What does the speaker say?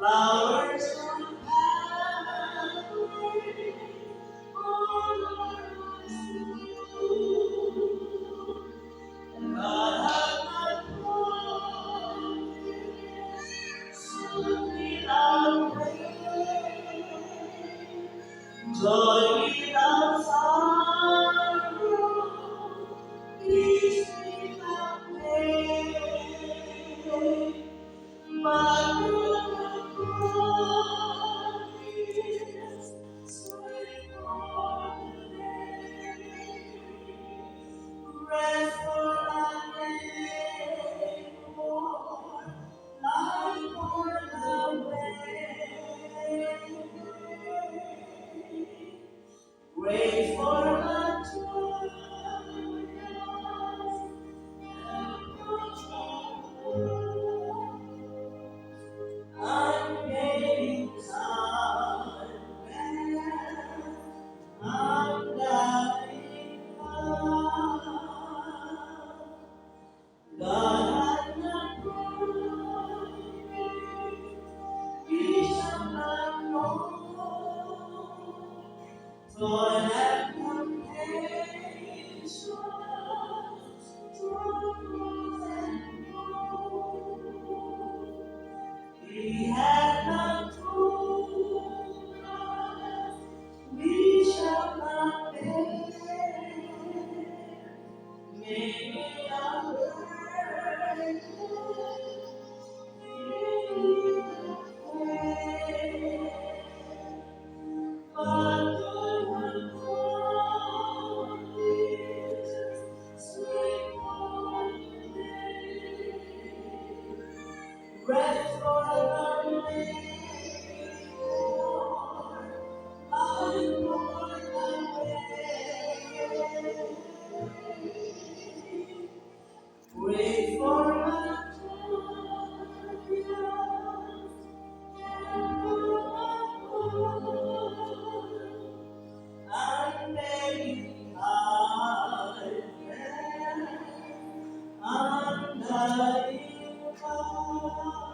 Flowers from pathway, all around you. God has not promised soon without rain, joy without sorrow, peace without pain. But the promise, sweet for the day. Rest for a day more, life for the way. Grace for a joyous unfading sunrise, undying love. God has not promised we shall not know. Joy and temptation, troubles and woe. He has not told us we shall not bear. Many are but the one promises, sweet rest for the rain, I'm born away. Wait for a glorious unfading kindness, undying love.